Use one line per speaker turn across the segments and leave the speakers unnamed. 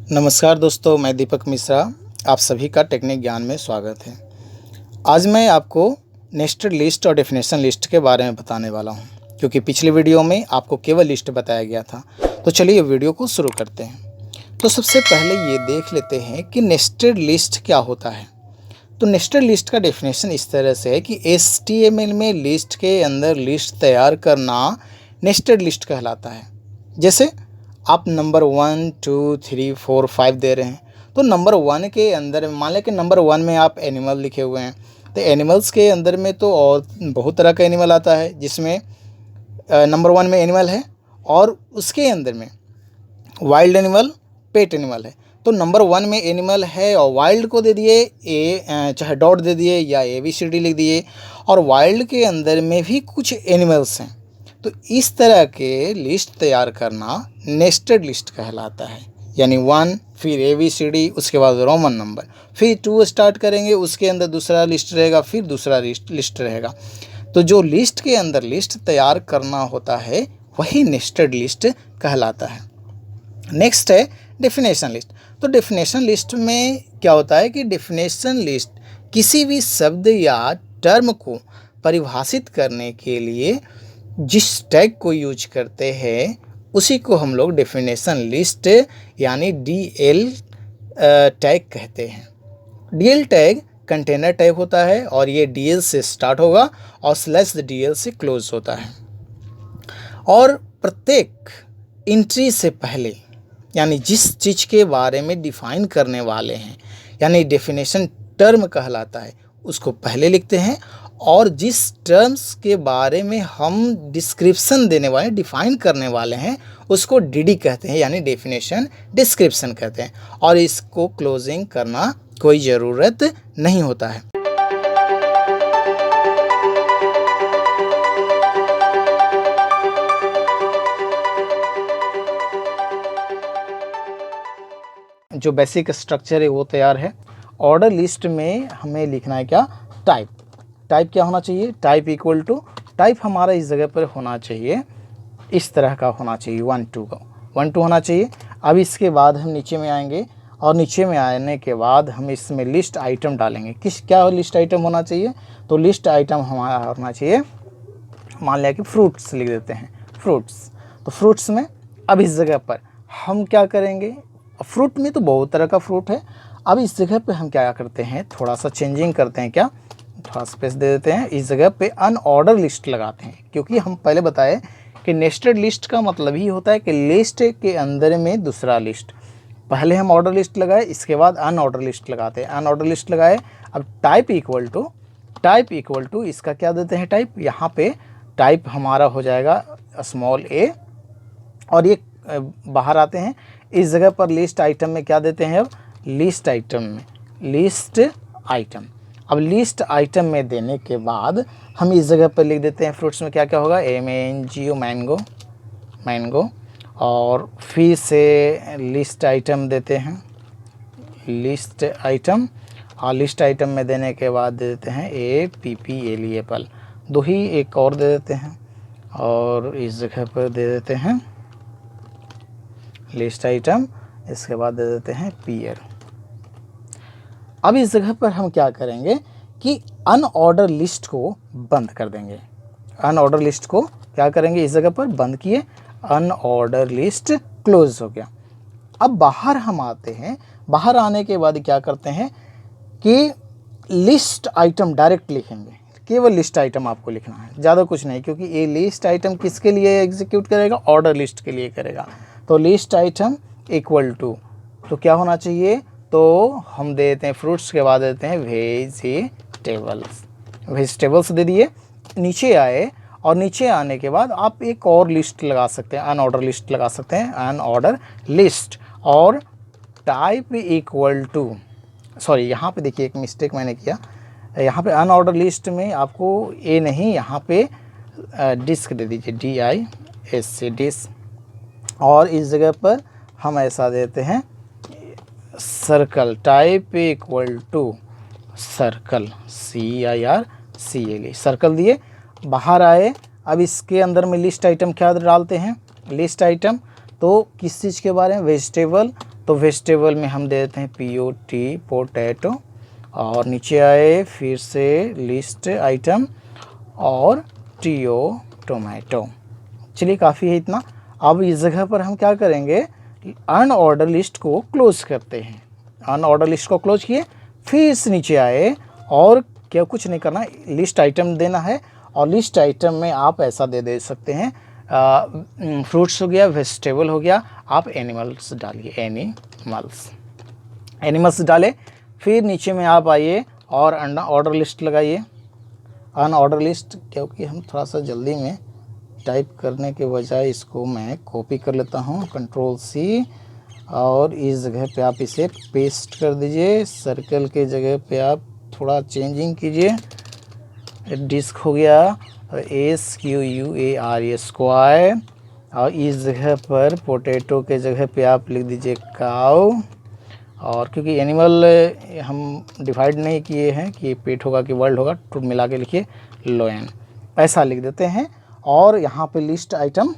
नमस्कार दोस्तों, मैं दीपक मिश्रा। आप सभी का टेक्निक ज्ञान में स्वागत है। आज मैं आपको नेस्टेड लिस्ट और डेफिनेशन लिस्ट के बारे में बताने वाला हूं, क्योंकि पिछली वीडियो में आपको केवल लिस्ट बताया गया था। तो चलिए वीडियो को शुरू करते हैं। तो सबसे पहले ये देख लेते हैं कि नेस्टेड लिस्ट क्या होता है। तो नेस्टेड लिस्ट का डेफिनेशन इस तरह से है कि HTML में लिस्ट के अंदर लिस्ट तैयार करना नेस्टेड लिस्ट कहलाता है। जैसे आप नंबर 1, 2, 3, 4, 5 दे रहे हैं, तो नंबर 1 के अंदर मान लें कि नंबर 1 में आप एनिमल लिखे हुए हैं, तो एनिमल्स के अंदर में तो और बहुत तरह का एनिमल आता है, जिसमें नंबर 1 में एनिमल है और उसके अंदर में वाइल्ड एनिमल, पेट एनिमल है। तो नंबर 1 में एनिमल है और वाइल्ड को दे दिए चाहे डॉट दे दिए या ABCD लिख दिए, और वाइल्ड के अंदर में भी कुछ एनिमल्स हैं। तो इस तरह के लिस्ट तैयार करना नेस्टेड लिस्ट कहलाता है। यानी 1 फिर ABCD, उसके बाद रोमन नंबर, फिर 2 स्टार्ट करेंगे, उसके अंदर दूसरा लिस्ट रहेगा, फिर दूसरा लिस्ट रहेगा। तो जो लिस्ट के अंदर लिस्ट तैयार करना होता है वही नेस्टेड लिस्ट कहलाता है। नेक्स्ट है डेफिनेशन लिस्ट। तो डेफिनेशन लिस्ट में क्या होता है कि डेफिनेशन लिस्ट किसी भी शब्द या टर्म को परिभाषित करने के लिए जिस टैग को यूज करते हैं उसी को हम लोग डेफिनेशन लिस्ट यानी DL टैग कहते हैं। DL टैग कंटेनर टैग होता है और ये DL से स्टार्ट होगा और /DL से क्लोज होता है। और प्रत्येक एंट्री से पहले, यानी जिस चीज़ के बारे में डिफाइन करने वाले हैं, यानी डेफिनेशन टर्म कहलाता है, उसको पहले लिखते हैं, और जिस टर्म्स के बारे में हम डिस्क्रिप्शन देने वाले, डिफाइन करने वाले हैं, उसको DD कहते हैं, यानी डेफिनेशन डिस्क्रिप्शन कहते हैं। और इसको क्लोजिंग करना कोई ज़रूरत नहीं होता है। जो बेसिक स्ट्रक्चर है वो तैयार है। ऑर्डर लिस्ट में हमें लिखना है क्या? टाइप। टाइप क्या होना चाहिए? टाइप इक्वल टू, टाइप हमारा इस जगह पर होना चाहिए, इस तरह का होना चाहिए, 1 2 का 1 2 होना चाहिए। अब इसके बाद हम नीचे में आएंगे और नीचे में आने के बाद हम इसमें लिस्ट आइटम डालेंगे। क्या लिस्ट आइटम होना चाहिए? तो लिस्ट आइटम हमारा होना चाहिए, मान लिया कि फ्रूट्स लिख देते हैं, फ्रूट्स। तो फ्रूट्स में अब इस जगह पर हम क्या करेंगे? फ्रूट में तो बहुत तरह का फ्रूट है। अब इस जगह पे हम क्या करते हैं, थोड़ा सा चेंजिंग करते हैं। क्या? थोड़ा स्पेस दे देते हैं, इस जगह पे अनऑर्डर लिस्ट लगाते हैं, क्योंकि हम पहले बताए कि नेस्टेड लिस्ट का मतलब ही होता है कि लिस्ट के अंदर में दूसरा लिस्ट। पहले हम ऑर्डर लिस्ट लगाए, इसके बाद अनऑर्डर लिस्ट लगाते हैं। अनऑर्डर लिस्ट लगाए, अब टाइप इक्वल टू इसका क्या देते हैं? टाइप। यहाँ पे टाइप हमारा हो जाएगा स्मॉल a, और ये बाहर आते हैं। इस जगह पर लिस्ट आइटम में क्या देते हैं? अब लिस्ट आइटम में लिस्ट आइटम। अब लिस्ट आइटम में देने के बाद हम इस जगह पर लिख देते हैं फ्रूट्स में क्या क्या होगा? MANGO, mango. और फिर से लिस्ट आइटम देते हैं, लिस्ट आइटम, और लिस्ट आइटम में देने के बाद दे देते हैं APPLE, एप्पल। दो ही एक और दे देते हैं, और इस जगह पर दे देते हैं लिस्ट आइटम, इसके बाद दे देते हैं पेयर। अब इस जगह पर हम क्या करेंगे कि अनऑर्डर लिस्ट को बंद कर देंगे। अनऑर्डर लिस्ट को क्या करेंगे? इस जगह पर बंद किए, अनऑर्डर लिस्ट क्लोज हो गया। अब बाहर हम आते हैं, बाहर आने के बाद क्या करते हैं कि लिस्ट आइटम डायरेक्ट लिखेंगे। केवल लिस्ट आइटम आपको लिखना है, ज़्यादा कुछ नहीं, क्योंकि ये लिस्ट आइटम किसके लिए एग्जीक्यूट करेगा? ऑर्डर लिस्ट के लिए करेगा। तो लिस्ट आइटम इक्वल टू, तो क्या होना चाहिए? तो हम दे देते हैं फ्रूट्स के बाद देते हैं वेजिटेबल्स दे दिए। नीचे आए, और नीचे आने के बाद आप एक और लिस्ट लगा सकते हैं, अनऑर्डर लिस्ट लगा सकते हैं, अनऑर्डर लिस्ट। और टाइप इक्वल टू, सॉरी यहाँ पे देखिए एक मिस्टेक मैंने किया, यहाँ पे अनऑर्डर लिस्ट में आपको ए नहीं, यहाँ पे डिस्क दे दीजिए, DISC, डिस्क। और इस जगह पर हम ऐसा देते हैं circle. Type equal to circle, CIRCLE, circle दिए। बाहर आए, अब इसके अंदर में लिस्ट आइटम क्या डालते हैं? लिस्ट आइटम तो किस चीज़ के बारे में? वेजिटेबल। तो वेजिटेबल में हम दे देते हैं POT पोटैटो, और नीचे आए फिर से लिस्ट आइटम और TO टोमेटो। चलिए काफ़ी है इतना। अब इस जगह पर हम क्या करेंगे, अनऑर्डर लिस्ट को क्लोज करते हैं। अनऑर्डर लिस्ट को क्लोज किए, फिर से नीचे आए और क्या कुछ नहीं करना, लिस्ट आइटम देना है। और लिस्ट आइटम में आप ऐसा दे सकते हैं, फ्रूट्स हो गया, वेजिटेबल हो गया, आप एनिमल्स डालिए, एनिमल्स डालें। फिर नीचे में आप आइए और ऑर्डर लिस्ट लगाइए, अनऑर्डर लिस्ट, क्योंकि हम थोड़ा सा जल्दी में टाइप करने के बजाय इसको मैं कॉपी कर लेता हूँ, Ctrl+C, और इस जगह पे आप इसे पेस्ट कर दीजिए। सर्कल के जगह पे आप थोड़ा चेंजिंग कीजिए, डिस्क हो गया, SQUARE स्क्वायर, और इस जगह पर पोटैटो के जगह पे आप लिख दीजिए काउ। और क्योंकि एनिमल हम डिवाइड नहीं किए हैं कि पेट होगा कि वर्ल्ड होगा, तो मिला के लिखिए लोयन, ऐसा लिख देते हैं। और यहाँ पे लिस्ट आइटम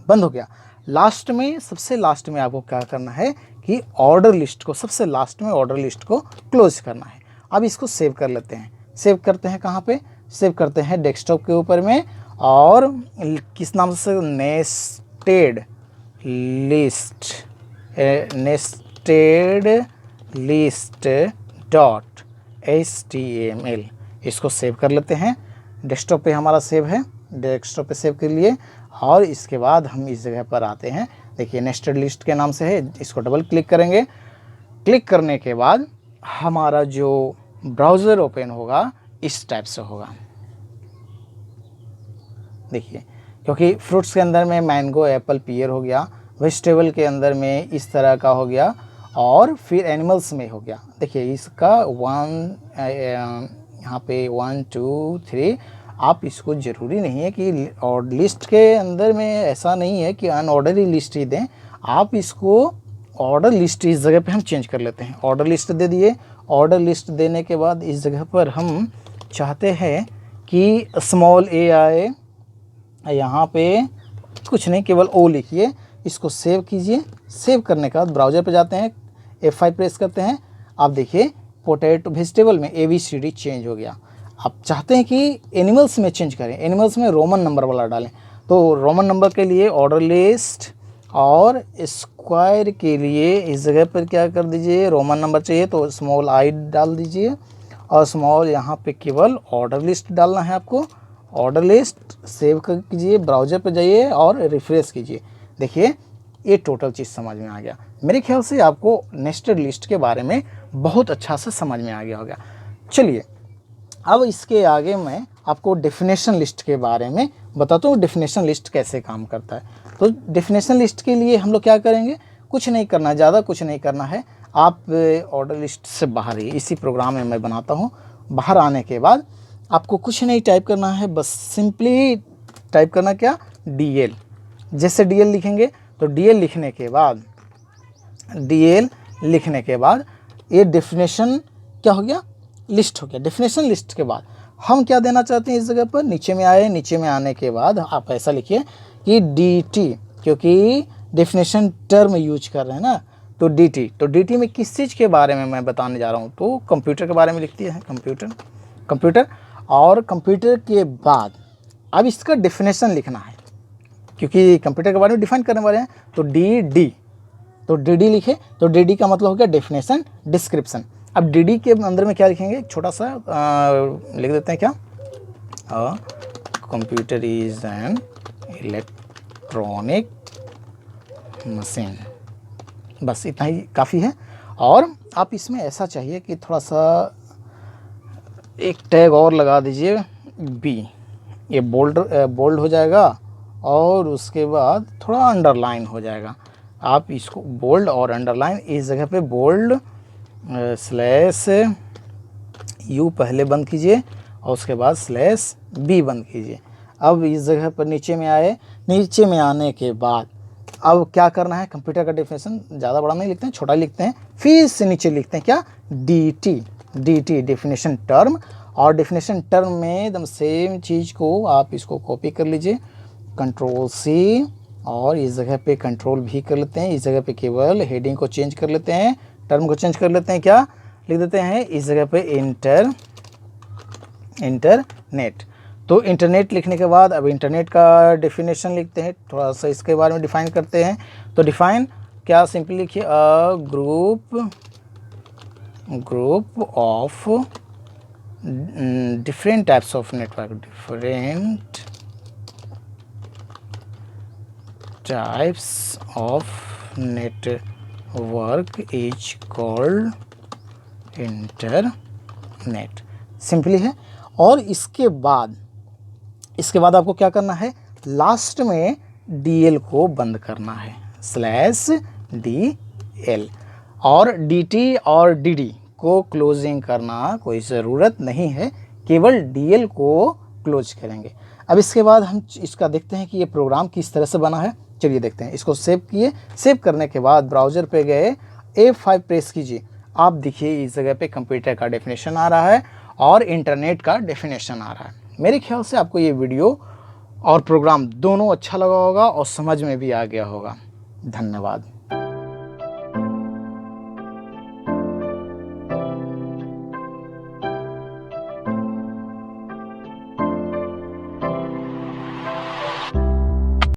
बंद हो गया। लास्ट में, सबसे लास्ट में आपको क्या करना है कि ऑर्डर लिस्ट को, सबसे लास्ट में ऑर्डर लिस्ट को क्लोज करना है। अब इसको सेव कर लेते हैं। सेव करते हैं कहाँ पे, सेव करते हैं डेस्कटॉप के ऊपर में, और किस नाम से, नेस्टेड लिस्ट .html, इसको सेव कर लेते हैं। डेस्कटॉप पे हमारा सेव है, डेस्कटॉप पे सेव कर लिए। और इसके बाद हम इस जगह पर आते हैं, देखिए नेस्टेड लिस्ट के नाम से है, इसको डबल क्लिक करेंगे। क्लिक करने के बाद हमारा जो ब्राउज़र ओपन होगा इस टाइप से होगा, देखिए, क्योंकि फ्रूट्स के अंदर में मैंगो, एप्पल, पियर हो गया, वेजिटेबल के अंदर में इस तरह का हो गया, और फिर एनिमल्स में हो गया। देखिए इसका यहाँ पे 1 2 3, आप इसको ज़रूरी नहीं है कि और लिस्ट के अंदर में ऐसा नहीं है कि अनऑर्डर ही लिस्ट ही दें, आप इसको ऑर्डर लिस्ट इस जगह पे हम चेंज कर लेते हैं। ऑर्डर लिस्ट दे दिए। ऑर्डर लिस्ट देने के बाद इस जगह पर हम चाहते हैं कि स्मॉल a आए, यहाँ पे कुछ नहीं, केवल O लिखिए, इसको सेव कीजिए। सेव करने के बाद ब्राउज़र पे जाते हैं, F5 प्रेस करते हैं। आप देखिए पोटैटो वेजिटेबल में ABCD चेंज हो गया। आप चाहते हैं कि एनिमल्स में चेंज करें, एनिमल्स में रोमन नंबर वाला डालें, तो रोमन नंबर के लिए ऑर्डर लिस्ट, और स्क्वायर के लिए इस जगह पर क्या कर दीजिए, रोमन नंबर चाहिए तो स्मॉल I डाल दीजिए, और स्मॉल यहाँ पे केवल ऑर्डर लिस्ट डालना है आपको। ऑर्डर लिस्ट सेव कीजिए, ब्राउज़र पर जाइए और रिफ्रेश कीजिए। देखिए ये टोटल चीज़ समझ में आ गया। मेरे ख्याल से आपको नेस्टेड लिस्ट के बारे में बहुत अच्छा से समझ में आ गया होगा। चलिए अब इसके आगे मैं आपको डेफिनेशन लिस्ट के बारे में बताता हूँ, डेफिनेशन लिस्ट कैसे काम करता है। तो डेफिनेशन लिस्ट के लिए हम लोग क्या करेंगे, कुछ नहीं करना, ज़्यादा कुछ नहीं करना है। आप ऑर्डर लिस्ट से बाहर ही, इसी प्रोग्राम में मैं बनाता हूँ। बाहर आने के बाद आपको कुछ नहीं टाइप करना है, बस सिंपली टाइप करना क्या, DL। जैसे DL लिखेंगे तो DL लिखने के बाद ये डेफिनेशन क्या हो गया, लिस्ट हो गया। डेफिनेशन लिस्ट के बाद हम क्या देना चाहते हैं, इस जगह पर नीचे में आए, नीचे में आने के बाद आप ऐसा लिखिए कि DT, क्योंकि डेफिनेशन टर्म यूज कर रहे हैं ना, तो DT। तो DT में किस चीज़ के बारे में मैं बताने जा रहा हूँ, तो कंप्यूटर के बारे में लिखती है, कंप्यूटर। और कंप्यूटर के बाद अब इसका डेफिनेशन लिखना है, क्योंकि कंप्यूटर के बारे में डिफाइन करने वाले हैं, तो DD। तो DD लिखे, तो DD का मतलब हो गया डेफिनेशन डिस्क्रिप्शन। अब DD के अंदर में क्या लिखेंगे, छोटा सा लिख देते हैं क्या, computer is an electronic machine, बस इतना ही काफ़ी है। और आप इसमें ऐसा चाहिए कि थोड़ा सा एक टैग और लगा दीजिए B, ये बोल्ड हो जाएगा, और उसके बाद थोड़ा अंडरलाइन हो जाएगा। आप इसको बोल्ड और अंडरलाइन, इस जगह पे बोल्ड /U पहले बंद कीजिए, और उसके बाद /B बंद कीजिए। अब इस जगह पर नीचे में आए, नीचे में आने के बाद अब क्या करना है, कंप्यूटर का डेफिनेशन ज़्यादा बड़ा नहीं लिखते हैं, छोटा लिखते हैं। फिर से नीचे लिखते हैं क्या, DT डेफिनेशन टर्म। और डेफिनेशन टर्म में एकदम सेम चीज़ को आप इसको कॉपी कर लीजिए, Ctrl+C, और इस जगह पे कंट्रोल भी कर लेते हैं, इस जगह पे केवल हेडिंग को चेंज कर लेते हैं, टर्म को चेंज कर लेते हैं, क्या लिख देते हैं इस जगह पे इंटरनेट। तो इंटरनेट लिखने के बाद अब इंटरनेट का डेफिनेशन लिखते हैं, थोड़ा सा इसके बारे में डिफाइन करते हैं। तो डिफाइन क्या, सिंपली लिखिए group of different types of network, different types of network is called internet, simply है। और इसके बाद आपको क्या करना है, लास्ट में DL को बंद करना है, /DL, और DT और DD को क्लोजिंग करना कोई ज़रूरत नहीं है, केवल DL को क्लोज करेंगे। अब इसके बाद हम इसका देखते हैं कि ये प्रोग्राम किस तरह से बना है। चलिए देखते हैं। इसको सेव किए, सेव करने के बाद ब्राउज़र पे गए, F5 प्रेस कीजिए। आप देखिए इस जगह पे कंप्यूटर का डेफिनेशन आ रहा है और इंटरनेट का डेफिनेशन आ रहा है। मेरे ख्याल से आपको ये वीडियो और प्रोग्राम दोनों अच्छा लगा होगा और समझ में भी आ गया होगा। धन्यवाद।